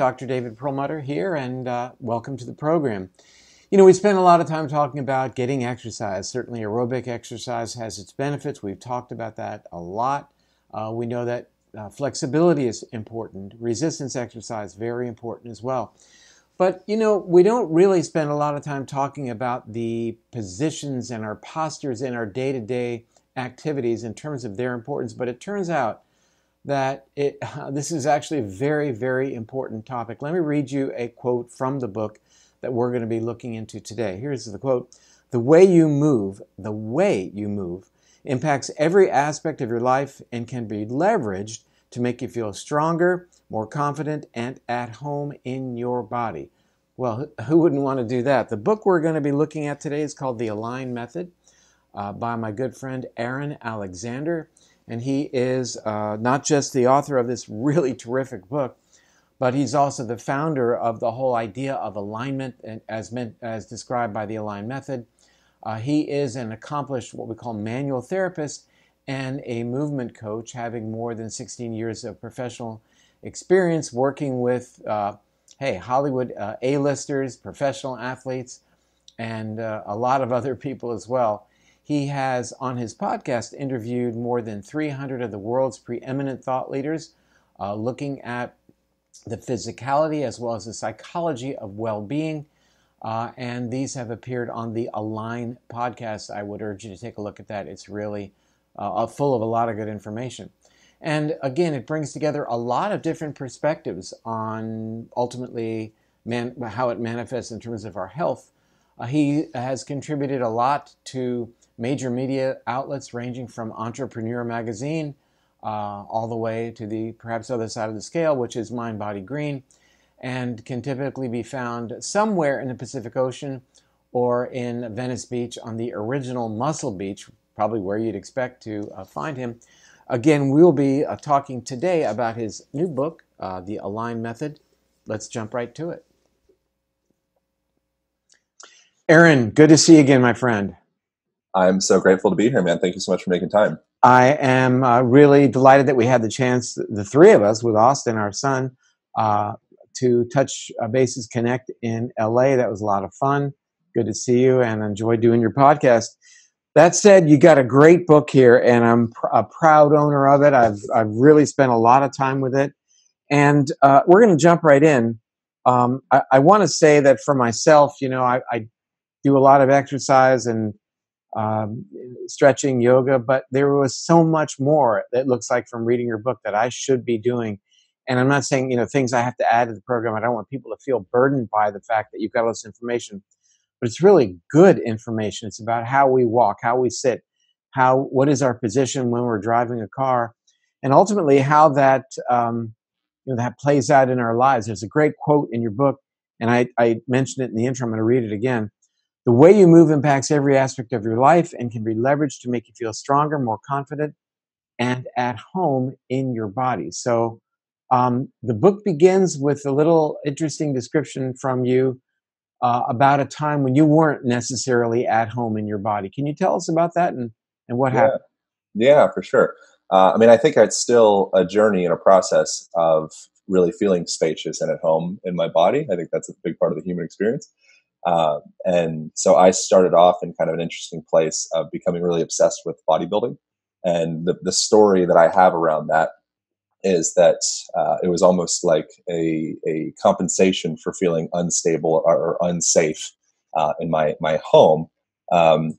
Dr. David Perlmutter here, and welcome to the program. You know, we spend a lot of time talking about getting exercise. Certainly aerobic exercise has its benefits. We've talked about that a lot. We know that flexibility is important. Resistance exercise, very important as well. But, you know, we don't really spend a lot of time talking about the positions and our postures in our day-to-day activities in terms of their importance. But it turns out that this is actually a very, very important topic. Let me read you a quote from the book that we're going to be looking into today. Here's the quote. The way you move impacts every aspect of your life and can be leveraged to make you feel stronger, more confident, and at home in your body. Well, who wouldn't want to do that? The book we're going to be looking at today is called The Align Method by my good friend Aaron Alexander. And he is not just the author of this really terrific book, but he's also the founder of the whole idea of alignment, and as described by the Align Method. He is an accomplished, what we call manual therapist, and a movement coach, having more than 16 years of professional experience working with, Hollywood A-listers, professional athletes, and a lot of other people as well. He has, on his podcast, interviewed more than 300 of the world's preeminent thought leaders, looking at the physicality as well as the psychology of well-being. And these have appeared on the Align podcast. I would urge you to take a look at that. It's really full of a lot of good information. And again, it brings together a lot of different perspectives on ultimately how it manifests in terms of our health. He has contributed a lot to major media outlets ranging from Entrepreneur Magazine all the way to the perhaps other side of the scale, which is Mind, Body, Green, and can typically be found somewhere in the Pacific Ocean or in Venice Beach on the original Muscle Beach, probably where you'd expect to find him. Again, we'll be talking today about his new book, The Align Method. Let's jump right to it. Aaron, good to see you again, my friend. I'm so grateful to be here, man. Thank you so much for making time. I am really delighted that we had the chance, the three of us, with Austin, our son, to touch bases, connect in LA. That was a lot of fun. Good to see you and enjoy doing your podcast. That said, you got a great book here, and I'm a proud owner of it. I've really spent a lot of time with it. And we're going to jump right in. I want to say that for myself, you know, I do a lot of exercise and stretching, yoga, but there was so much more that looks like from reading your book that I should be doing. And I'm not saying, you know, things I have to add to the program. I don't want people to feel burdened by the fact that you've got all this information, but it's really good information. It's about how we walk, how we sit, what is our position when we're driving a car, and ultimately how that, that plays out in our lives. There's a great quote in your book, and I mentioned it in the intro. I'm going to read it again. The way you move impacts every aspect of your life and can be leveraged to make you feel stronger, more confident, and at home in your body. So the book begins with a little interesting description from you about a time when you weren't necessarily at home in your body. Can you tell us about that and what happened? Yeah, for sure. I think it's still a journey and a process of really feeling spacious and at home in my body. I think that's a big part of the human experience. And so I started off in kind of an interesting place of becoming really obsessed with bodybuilding. And the story that I have around that is that it was almost like a compensation for feeling unstable or unsafe in my home,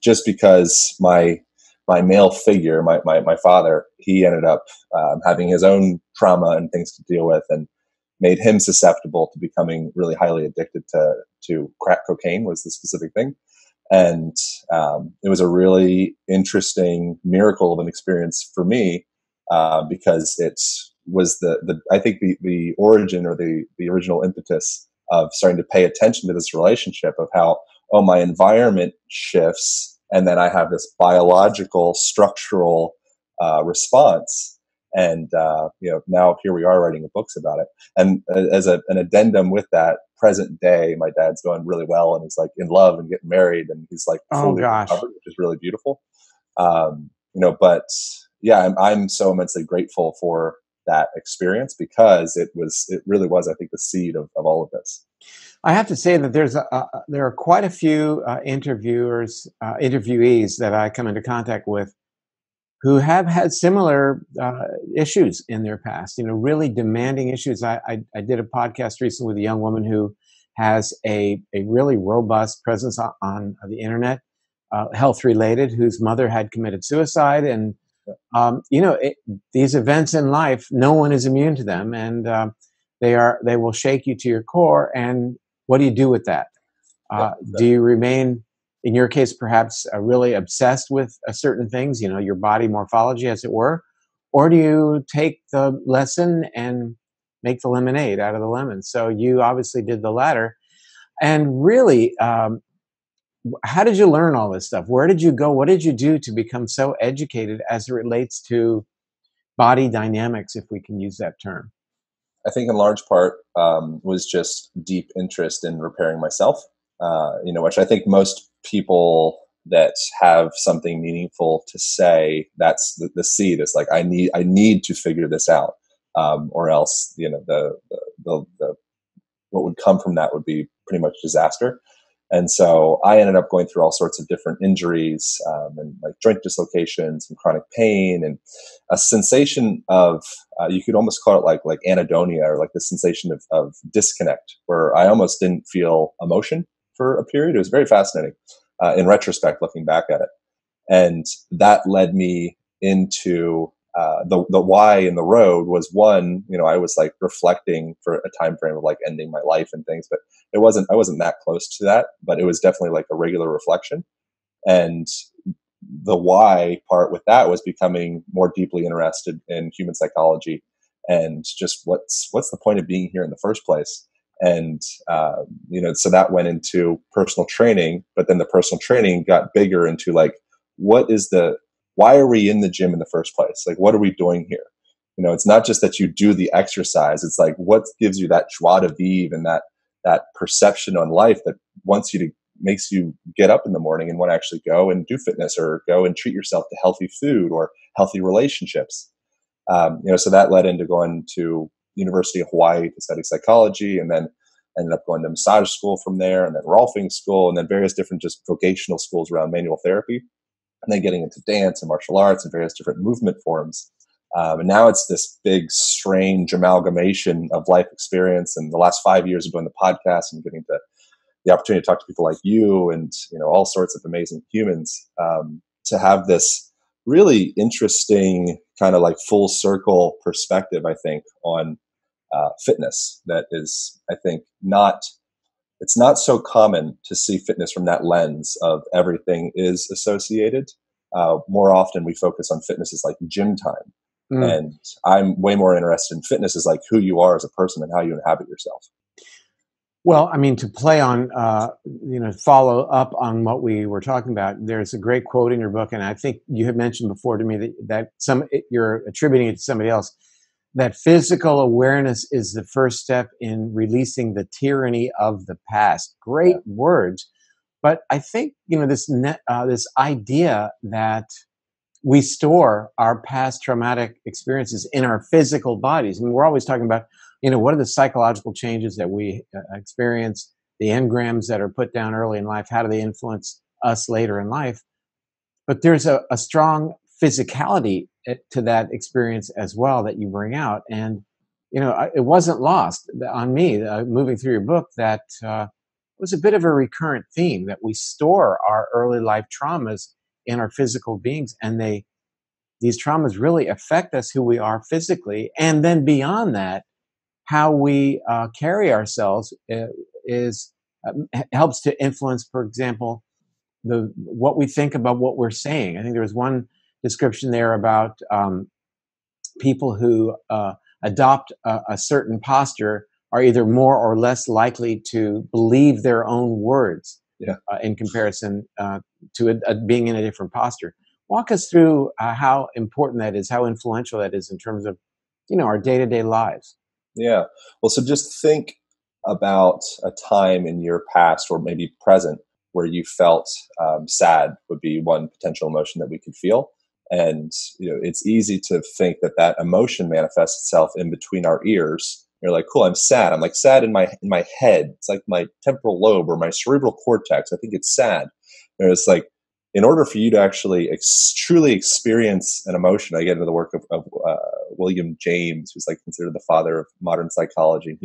just because my male figure, my father, he ended up having his own trauma and things to deal with, and made him susceptible to becoming really highly addicted to crack cocaine was the specific thing. And it was a really interesting miracle of an experience for me because it was I think the origin or the original impetus of starting to pay attention to this relationship of how, my environment shifts and then I have this biological structural response. And, now here we are writing books about it. And as an addendum with that, present day, my dad's doing really well and he's like in love and getting married and he's like fully recovered, which is really beautiful. But yeah, I'm so immensely grateful for that experience, because it really was, I think, the seed of all of this. I have to say that there are quite a few interviewees that I come into contact with who have had similar issues in their past. Really demanding issues. I did a podcast recently with a young woman who has a really robust presence on the internet, health related, whose mother had committed suicide, and these events in life, no one is immune to them, and they will shake you to your core. And what do you do with that? Yeah, Do you remain, in your case, perhaps really obsessed with certain things, your body morphology, as it were, or do you take the lesson and make the lemonade out of the lemon? So you obviously did the latter. And really, how did you learn all this stuff? Where did you go? What did you do to become so educated as it relates to body dynamics, if we can use that term? I think in large part was just deep interest in repairing myself, which I think most people that have something meaningful to say, that's the seed. It's like, I need to figure this out, or else, the what would come from that would be pretty much disaster. And so I ended up going through all sorts of different injuries, and like joint dislocations and chronic pain, and a sensation of, you could almost call it like anhedonia, or like the sensation of disconnect, where I almost didn't feel emotion for a period. It was very fascinating in retrospect, looking back at it. And that led me into the why in the road was, one, I was like reflecting for a time frame of like ending my life and things, but I wasn't that close to that, but it was definitely like a regular reflection. And the why part with that was becoming more deeply interested in human psychology, and just what's the point of being here in the first place. And so that went into personal training, but then the personal training got bigger into like, why are we in the gym in the first place? Like, what are we doing here? It's not just that you do the exercise. It's like, what gives you that joie de vivre and that perception on life that makes you get up in the morning and want to actually go and do fitness, or go and treat yourself to healthy food or healthy relationships. So that led into going to University of Hawaii to study psychology, and then ended up going to massage school from there, and then Rolfing school, and then various different just vocational schools around manual therapy, and then getting into dance and martial arts and various different movement forms. And now it's this big, strange amalgamation of life experience. And the last 5 years of doing the podcast and getting the opportunity to talk to people like you and all sorts of amazing humans, to have this really interesting kind of like full circle perspective, I think, on fitness that is, I think, it's not so common to see fitness from that lens of everything is associated. More often we focus on fitness as like gym time. And I'm way more interested in fitness as like who you are as a person and how you inhabit yourself. Well, I mean, to play on, follow up on what we were talking about, there's a great quote in your book, and I think you had mentioned before to me that you're attributing it to somebody else, that physical awareness is the first step in releasing the tyranny of the past. Great words. But I think, this idea that we store our past traumatic experiences in our physical bodies. I mean, we're always talking about, what are the psychological changes that we experience, the engrams that are put down early in life, how do they influence us later in life? But there's a strong physicality to that experience as well that you bring out. And, it wasn't lost on me, moving through your book, that was a bit of a recurrent theme, that we store our early life traumas in our physical beings, and these traumas really affect us, who we are physically. And then beyond that, how we carry ourselves helps to influence, for example, what we think about what we're saying. I think there was one description there about people who adopt a certain posture are either more or less likely to believe their own words, in comparison to being in a different posture. Walk us through how important that is, how influential that is in terms of, our day-to-day lives. Yeah. Well, so just think about a time in your past or maybe present where you felt sad, would be one potential emotion that we could feel. And it's easy to think that that emotion manifests itself in between our ears. You're like, cool, I'm sad. I'm like sad in my head. It's like my temporal lobe or my cerebral cortex. I think it's sad. It's like, in order for you to actually truly experience an emotion, I get into the work of William James, who's like considered the father of modern psychology.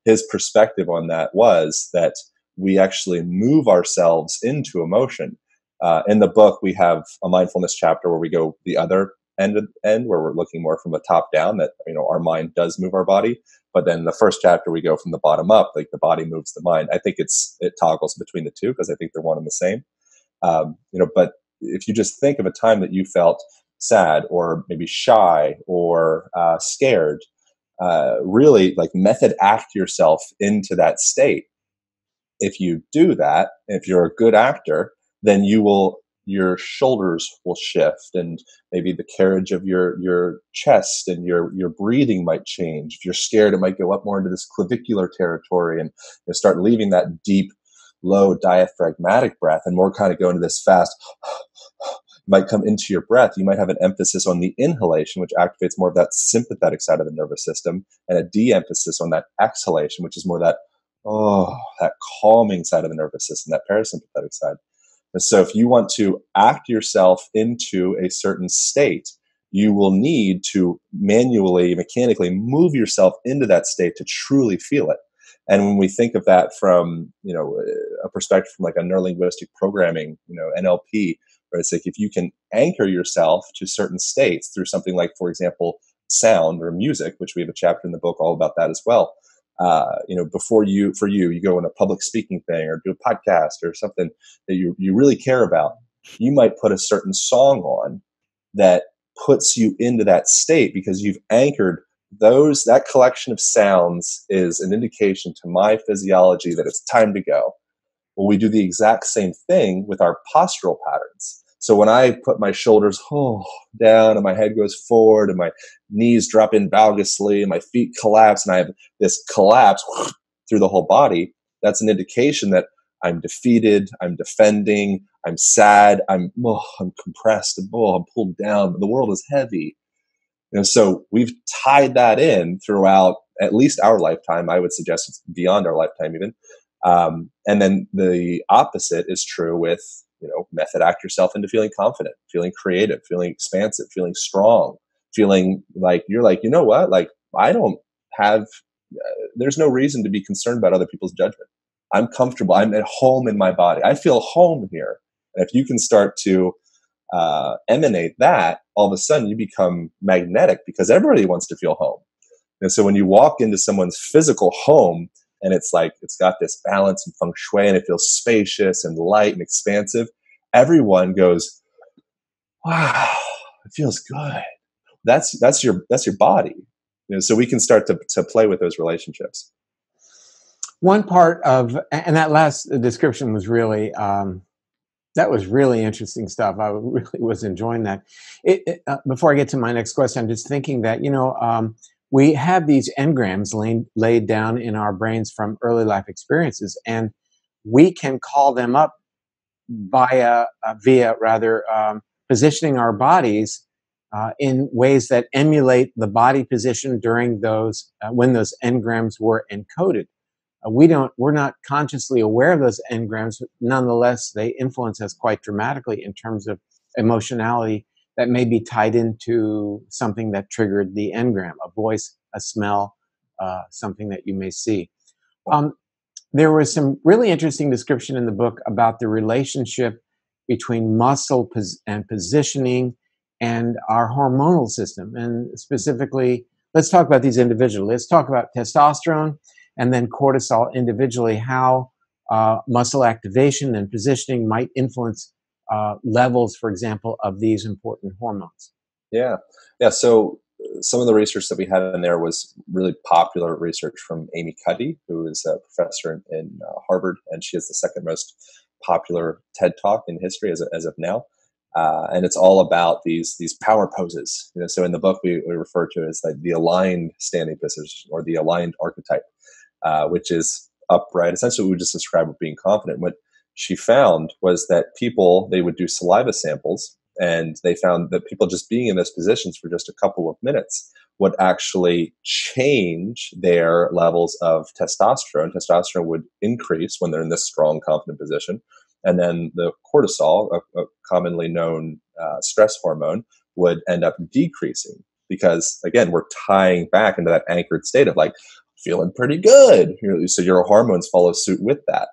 His perspective on that was that we actually move ourselves into emotion. In the book, we have a mindfulness chapter where we go the other end, where we're looking more from the top down, that our mind does move our body. But then the first chapter, we go from the bottom up, like the body moves the mind. I think it toggles between the two because I think they're one and the same. But if you just think of a time that you felt sad or maybe shy or scared, really like method act yourself into that state. If you do that, if you're a good actor, then your shoulders will shift, and maybe the carriage of your chest and your breathing might change. If you're scared, it might go up more into this clavicular territory and start leaving that deep, low diaphragmatic breath and more kind of go into this fast might come into your breath. You might have an emphasis on the inhalation, which activates more of that sympathetic side of the nervous system, and a de-emphasis on that exhalation, which is more that calming side of the nervous system, that parasympathetic side. And so if you want to act yourself into a certain state, you will need to manually, mechanically move yourself into that state to truly feel it. And when we think of that from, a perspective from like a neurolinguistic programming, NLP, where it's like if you can anchor yourself to certain states through something like, for example, sound or music, which we have a chapter in the book all about that as well. Before you go in a public speaking thing or do a podcast or something that you really care about, you might put a certain song on that puts you into that state because you've anchored that collection of sounds is an indication to my physiology that it's time to go. Well, we do the exact same thing with our postural patterns. So when I put my shoulders down and my head goes forward and my knees drop in valgously and my feet collapse and I have this collapse through the whole body, that's an indication that I'm defeated, I'm defending, I'm sad, I'm compressed, I'm pulled down, but the world is heavy. So we've tied that in throughout at least our lifetime. I would suggest it's beyond our lifetime even. And then the opposite is true with, method act yourself into feeling confident, feeling creative, feeling expansive, feeling strong, feeling like you're like, you know what? Like I don't have, there's no reason to be concerned about other people's judgment. I'm comfortable. I'm at home in my body. I feel home here. And if you can start to emanate that, all of a sudden you become magnetic because everybody wants to feel home. And so when you walk into someone's physical home and it's like, it's got this balance and feng shui and it feels spacious and light and expansive, everyone goes, wow, it feels good. That's your body. So we can start to play with those relationships. One part of, and that last description was really, that was really interesting stuff. I really was enjoying that. Before I get to my next question, I'm just thinking that, we have these engrams laid down in our brains from early life experiences, and we can call them up via positioning our bodies in ways that emulate the body position during those when those engrams were encoded. We're not consciously aware of those engrams. Nonetheless, they influence us quite dramatically in terms of emotionality that may be tied into something that triggered the engram, a voice, a smell, something that you may see. There was some really interesting description in the book about the relationship between muscle and positioning and our hormonal system. And specifically, let's talk about these individually. Let's talk about testosterone and then cortisol individually, how muscle activation and positioning might influence levels, for example, of these important hormones. Yeah. So some of the research that we had in there was really popular research from Amy Cuddy, who is a professor in Harvard, and she has the second most popular TED Talk in history as of now. And it's all about these power poses. So in the book, we refer to it as like the aligned standing position or the aligned archetype, which is upright. Essentially, we just described with being confident. What she found was that people, they would do saliva samples And they found that people just being in those positions for just a couple of minutes would actually change their levels of testosterone. Testosterone would increase when they're in this strong, confident position. And then the cortisol, a commonly known stress hormone, would end up decreasing because, again, we're tying back into that anchored state of like feeling pretty good. So your hormones follow suit with that.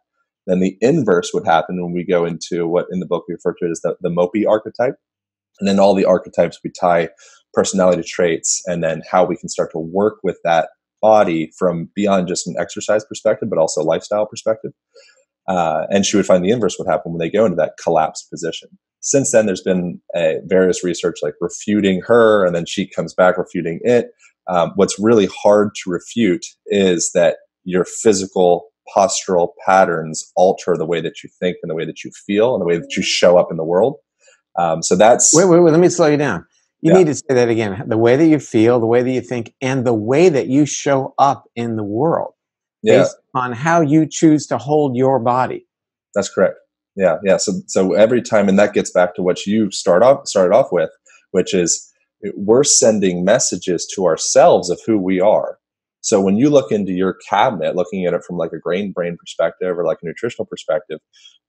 Then the inverse would happen when we go into what in the book we refer to as the mopey archetype. And then all the archetypes, we tie personality traits and then how we can start to work with that body from beyond just an exercise perspective, but also a lifestyle perspective. And she would find the inverse would happen when they go into that collapsed position. Since then, there's been various research like refuting her, and then she comes back refuting it. What's really hard to refute is that your physical postural patterns alter the way that you think and the way that you feel and the way that you show up in the world. So that's... Wait, let me slow you down. You need to say that again. The way that you feel, the way that you think, and the way that you show up in the world based on how you choose to hold your body. That's correct. Yeah. So every time, and that gets back to what you started off with, which is we're sending messages to ourselves of who we are. So when you look into your cabinet, looking at it from like a brain perspective or like a nutritional perspective,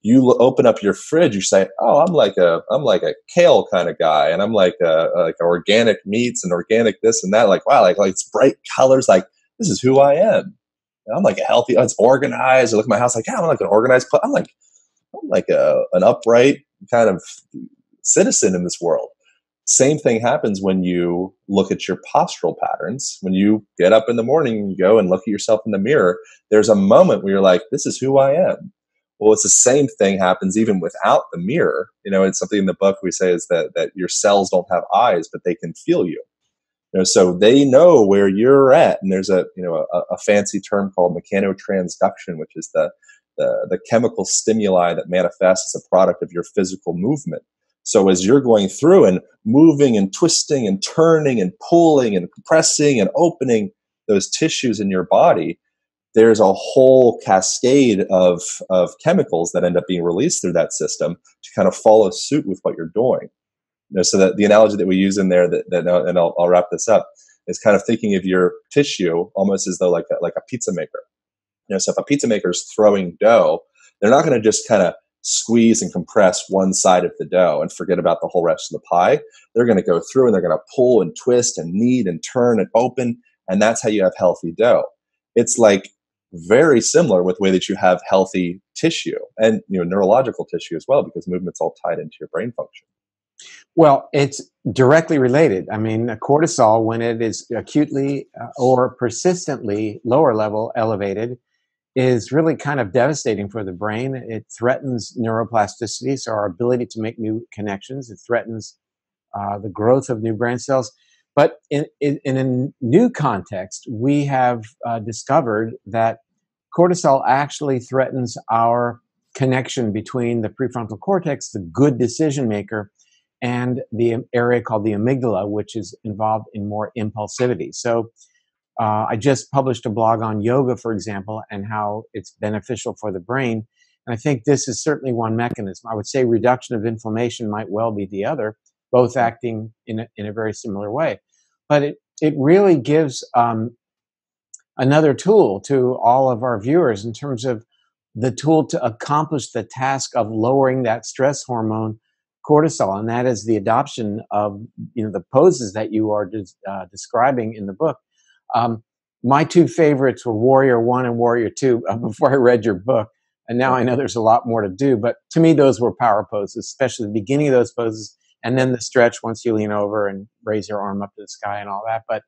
you open up your fridge, you say, "Oh, I'm like a kale kind of guy, and I'm like organic meats and organic this and that. Like, wow, like it's bright colors. Like this is who I am. I'm like a healthy. It's organized. I look at my house like, yeah, I'm like an organized. I'm like an upright kind of citizen in this world." Same thing happens when you look at your postural patterns. When you get up in the morning and you go and look at yourself in the mirror, there's a moment where you're like, this is who I am. Well, it's the same thing happens even without the mirror. It's something in the book we say is that your cells don't have eyes, but they can feel you. So they know where you're at. And there's a fancy term called mechanotransduction, which is the chemical stimuli that manifests as a product of your physical movement. So as you're going through and moving and twisting and turning and pulling and compressing and opening those tissues in your body, there's a whole cascade of chemicals that end up being released through that system to kind of follow suit with what you're doing. So that the analogy that we use in there, and I'll wrap this up, is kind of thinking of your tissue almost as though like a pizza maker. So if a pizza maker is throwing dough, they're not going to just kind of squeeze and compress one side of the dough and forget about the whole rest of the pie. They're going to go through and they're going to pull and twist and knead and turn and open, and that's how you have healthy dough. It's like very similar with the way that you have healthy tissue and neurological tissue as well, because movement's all tied into your brain function. Well, it's directly related. I mean, cortisol, when it is acutely or persistently lower level elevated, is really kind of devastating for the brain. It threatens neuroplasticity, so our ability to make new connections. It threatens the growth of new brain cells. But in a new context, we have discovered that cortisol actually threatens our connection between the prefrontal cortex, the good decision maker, and the area called the amygdala, which is involved in more impulsivity. So I just published a blog on yoga, for example, and how it's beneficial for the brain. And I think this is certainly one mechanism. I would say reduction of inflammation might well be the other, both acting in a very similar way. But it really gives another tool to all of our viewers in terms of the tool to accomplish the task of lowering that stress hormone, cortisol, and that is the adoption of the poses that you are describing in the book. My two favorites were Warrior 1 and Warrior 2 before I read your book. And now I know there's a lot more to do. But to me, those were power poses, especially the beginning of those poses. And then the stretch once you lean over and raise your arm up to the sky and all that. But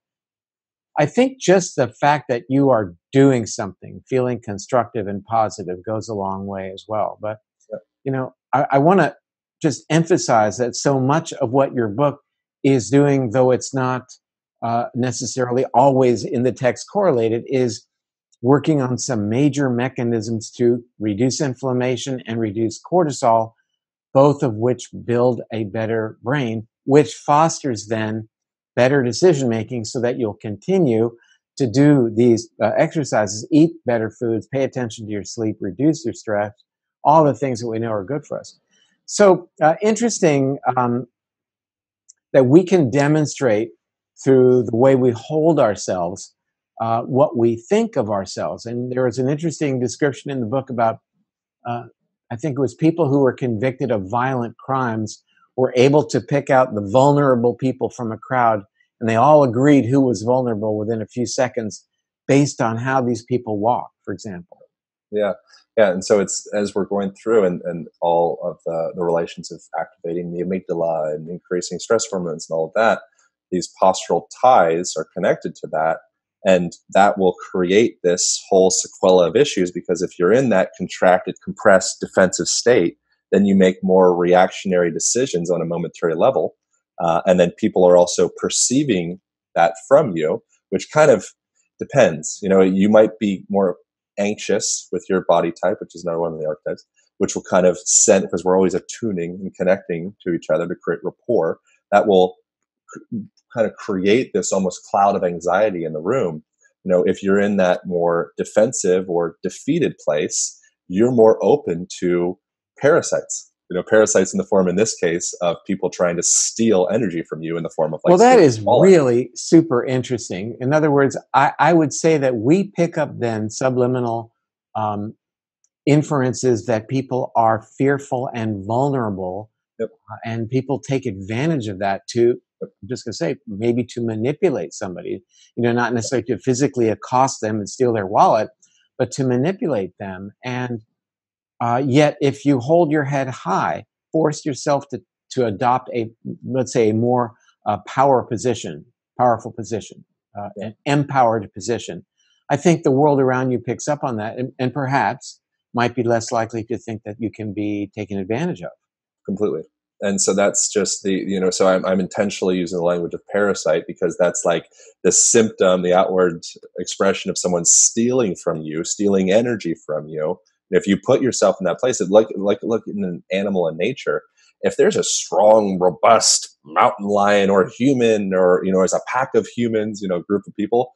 I think just the fact that you are doing something, feeling constructive and positive goes a long way as well. But, I want to just emphasize that so much of what your book is doing, though it's not necessarily always in the text correlated, is working on some major mechanisms to reduce inflammation and reduce cortisol, both of which build a better brain, which fosters then better decision making so that you'll continue to do these exercises, eat better foods, pay attention to your sleep, reduce your stress, all the things that we know are good for us. So interesting that we can demonstrate through the way we hold ourselves, what we think of ourselves. And there was an interesting description in the book about, uh, I think it was people who were convicted of violent crimes were able to pick out the vulnerable people from a crowd, and they all agreed who was vulnerable within a few seconds based on how these people walk, for example. Yeah. Yeah. And so it's as we're going through and all of the relations of activating the amygdala and increasing stress hormones and all of that, these postural ties are connected to that. And that will create this whole sequela of issues because if you're in that contracted, compressed defensive state, then you make more reactionary decisions on a momentary level. And then people are also perceiving that from you, which kind of depends. You know, you might be more anxious with your body type, which is another one of the archetypes, which will kind of send, because we're always attuning and connecting to each other to create rapport, that will kind of create this almost cloud of anxiety in the room. You know, if you're in that more defensive or defeated place, you're more open to parasites. You know, parasites in the form, in this case, of people trying to steal energy from you in the form of like Well, that is fallen. really super interesting. In other words, I would say that we pick up then subliminal um, inferences that people are fearful and vulnerable, Yep. and people take advantage of that to, I'm just going to say, maybe to manipulate somebody, not necessarily to physically accost them and steal their wallet, but to manipulate them. And yet, if you hold your head high, force yourself to adopt a, let's say, a more powerful position, Yeah. an empowered position, I think the world around you picks up on that, and perhaps might be less likely to think that you can be taken advantage of. Completely. And so that's just so I'm intentionally using the language of parasite because that's like the symptom, the outward expression of someone stealing from you, stealing energy from you. And if you put yourself in that place, like look in an animal in nature, if there's a strong, robust mountain lion or human, or, as a pack of humans, a group of people,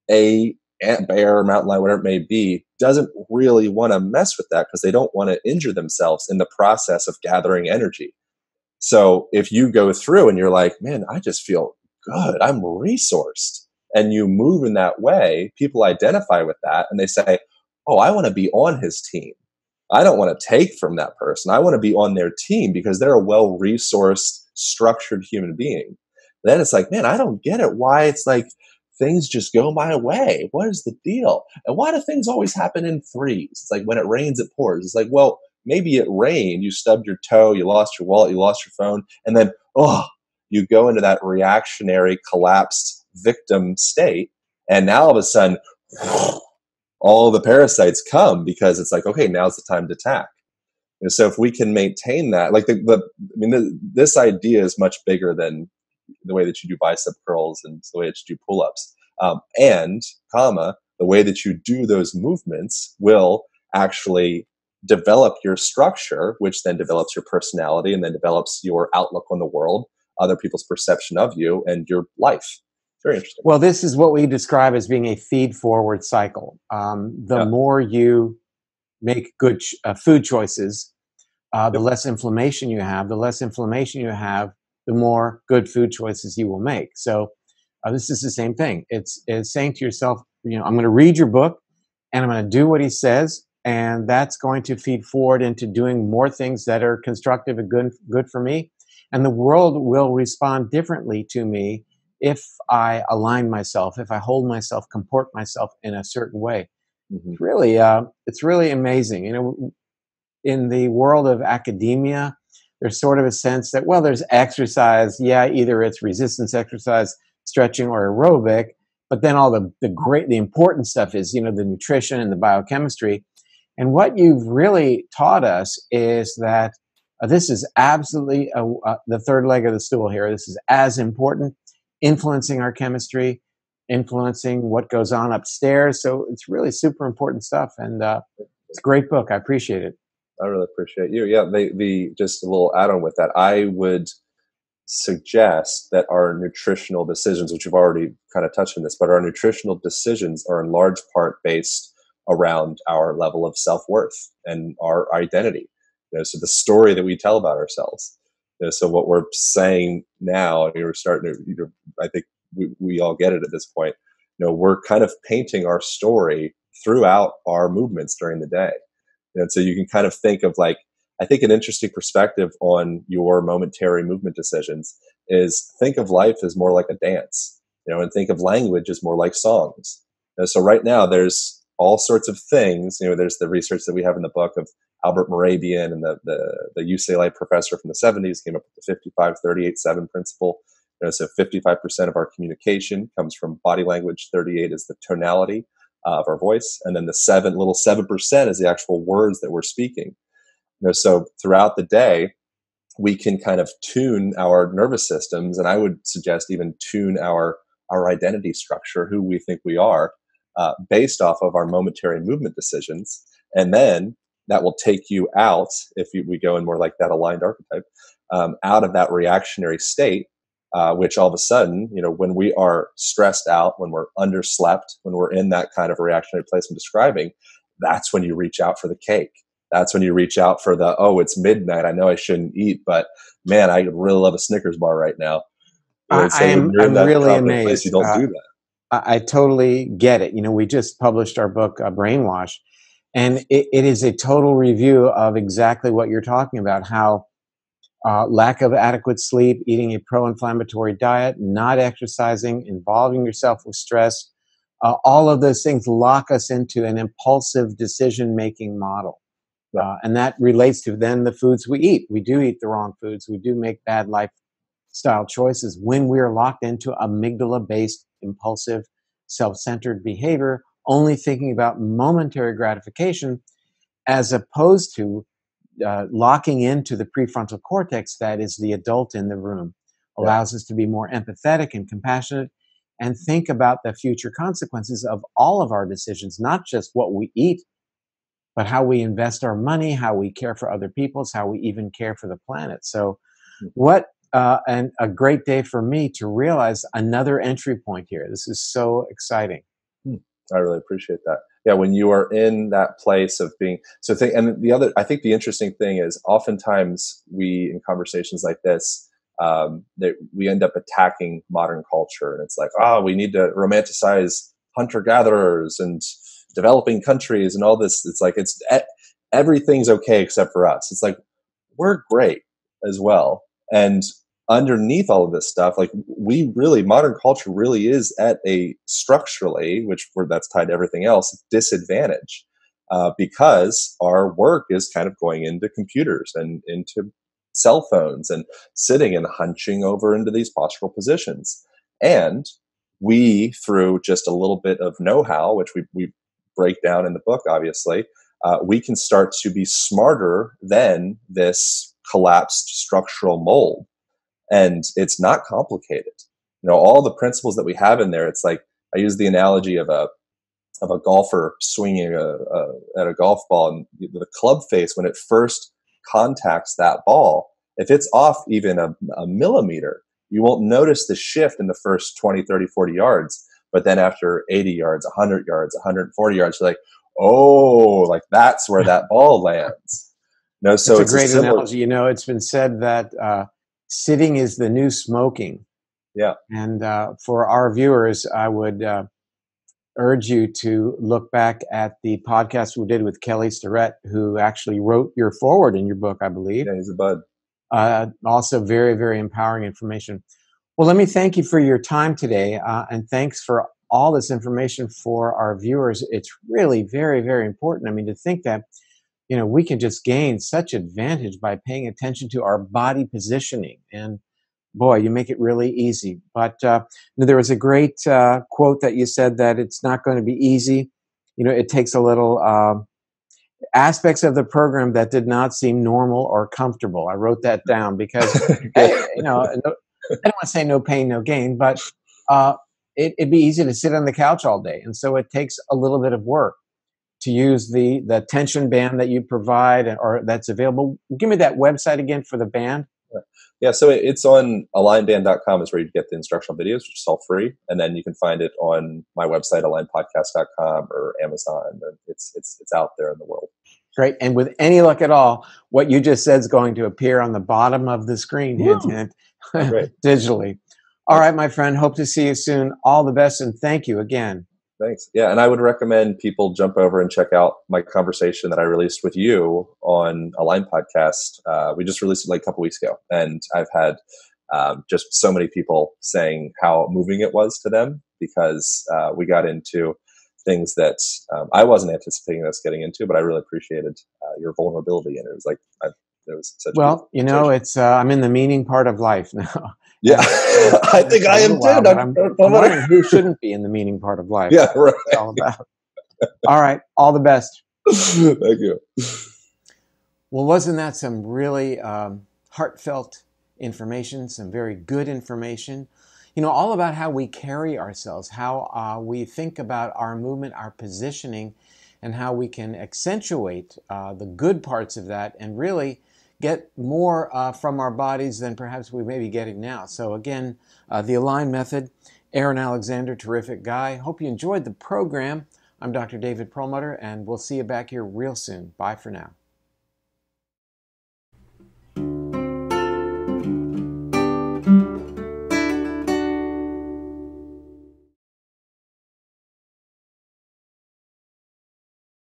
a ant bear, mountain lion, whatever it may be, doesn't really want to mess with that because they don't want to injure themselves in the process of gathering energy. So if you go through and you're like, man, I just feel good, I'm resourced, and you move in that way, people identify with that and they say, oh, I want to be on his team. I don't want to take from that person. I want to be on their team because they're a well resourced, structured human being. Then it's like, man, I don't get it. Why it's like things just go my way. What is the deal? And why do things always happen in threes? It's like when it rains, it pours. It's like, well, maybe it rained, you stubbed your toe, you lost your wallet, you lost your phone, and then, you go into that reactionary, collapsed victim state. And now all of a sudden, all the parasites come because it's like, okay, now's the time to attack. And so if we can maintain that, like this idea is much bigger than the way that you do bicep curls and the way that you do pull-ups. And the way that you do those movements will actually develop your structure, which then develops your personality and then develops your outlook on the world, other people's perception of you, and your life. Very interesting. Well, this is what we describe as being a feed-forward cycle. The more you make good food choices, the less inflammation you have. The less inflammation you have, the more good food choices you will make. So this is the same thing. It's saying to yourself, I'm going to read your book and I'm going to do what he says. And that's going to feed forward into doing more things that are constructive and good for me. And the world will respond differently to me if I align myself, if I hold myself, comport myself in a certain way. Mm-hmm. It's really amazing. In the world of academia, there's sort of a sense that, well, there's exercise. Yeah, either it's resistance exercise, stretching, or aerobic. But then all the important stuff is, the nutrition and the biochemistry. And what you've really taught us is that this is absolutely the third leg of the stool here. This is as important, influencing our chemistry, influencing what goes on upstairs. So it's really super important stuff. And it's a great book. I appreciate it. I really appreciate you. Yeah, just a little add-on with that. I would suggest that our nutritional decisions, which you've already kind of touched on this, but our nutritional decisions are in large part based around our level of self-worth and our identity. So the story that we tell about ourselves. So what we're saying now, and we're starting to, I think we all get it at this point. We're kind of painting our story throughout our movements during the day. And so you can kind of think of like, I think an interesting perspective on your momentary movement decisions is think of life as more like a dance, and think of language as more like songs. And so right now there's all sorts of things, there's the research that we have in the book of Albert Morabian, and the UCLA professor from the 70s came up with the 55-38-7 principle. So 55% of our communication comes from body language, 38 is the tonality of our voice, and then the 7% is the actual words that we're speaking. So throughout the day, we can kind of tune our nervous systems, and I would suggest even tune our identity structure, who we think we are, based off of our momentary movement decisions. And then that will take you out, if we go in more like that aligned archetype, out of that reactionary state, which all of a sudden, when we are stressed out, when we're underslept, when we're in that kind of reactionary place I'm describing, that's when you reach out for the cake. That's when you reach out for the, oh, it's midnight, I know I shouldn't eat, but man, I really love a Snickers bar right now. I'm really amazed. Place, you don't do that. I totally get it. We just published our book, Brainwash, and it is a total review of exactly what you're talking about, how lack of adequate sleep, eating a pro-inflammatory diet, not exercising, involving yourself with stress, all of those things lock us into an impulsive decision-making model. And that relates to then the foods we eat. We do eat the wrong foods. We do make bad lifestyle choices when we are locked into amygdala-based, impulsive, self-centered behavior, only thinking about momentary gratification, as opposed to locking into the prefrontal cortex that is the adult in the room, allows us to be more empathetic and compassionate and think about the future consequences of all of our decisions, not just what we eat, but how we invest our money, how we care for other people, how we even care for the planet. So what and a great day for me to realize another entry point here. This is so exciting. I really appreciate that. Yeah, when you are in that place of being I think the interesting thing is oftentimes we, in conversations like this, that we end up attacking modern culture, and it's like, we need to romanticize hunter-gatherers and developing countries and all this. It's like everything's okay except for us. It's like we're great as well, and underneath all of this stuff, like modern culture really is at a structurally, that's tied to everything else, disadvantage, because our work is kind of going into computers and into cell phones and sitting and hunching over into these postural positions. And we, through just a little bit of know-how, which we break down in the book, obviously, we can start to be smarter than this collapsed structural mold. And it's not complicated. All the principles that we have in there, it's like, I use the analogy of a golfer swinging at a golf ball, and the club face, when it first contacts that ball, if it's off even a millimeter, you won't notice the shift in the first 20, 30, 40 yards. But then after 80 yards, 100 yards, 140 yards, you're like, oh, like that's where that ball lands. So it's a great analogy. It's been said that sitting is the new smoking. Yeah. And for our viewers, I would urge you to look back at the podcast we did with Kelly Starrett, who actually wrote your foreword in your book, I believe. Yeah, he's a bud. Also very, very empowering information. Well, let me thank you for your time today, and thanks for all this information for our viewers. It's really very, very important. I mean, to think that we can just gain such advantage by paying attention to our body positioning. And boy, you make it really easy. But there was a great quote that you said that it's not going to be easy. It takes a little aspects of the program that did not seem normal or comfortable. I wrote that down because, I don't want to say no pain, no gain, but it'd be easy to sit on the couch all day. And so it takes a little bit of work to use the tension band that you provide or that's available. Give me that website again for the band. Yeah, so it's on alignband.com is where you get the instructional videos, which is all free. And then you can find it on my website, alignpodcast.com or Amazon. It's out there in the world. Great. And with any luck at all, what you just said is going to appear on the bottom of the screen, hint, Woo! hint, Oh, great. digitally. All right, my friend. Hope to see you soon. All the best, and thank you again. Thanks. Yeah, and I would recommend people jump over and check out my conversation that I released with you on a Line podcast. We just released it like a couple weeks ago, and I've had just so many people saying how moving it was to them because we got into things that I wasn't anticipating us getting into, but I really appreciated your vulnerability, and it was like it was such a Well, beautiful conversation. it's I'm in the meaning part of life now. Yeah, And I think I am too. but I'm wondering who shouldn't be in the meaning part of life. Yeah, That's right. what it's all about. All right, all the best. Thank you. Well, wasn't that some really heartfelt information, some very good information? All about how we carry ourselves, how we think about our movement, our positioning, and how we can accentuate the good parts of that and really get more from our bodies than perhaps we may be getting now. So again, the Align Method, Aaron Alexander, terrific guy. Hope you enjoyed the program. I'm Dr. David Perlmutter, and we'll see you back here real soon. Bye for now.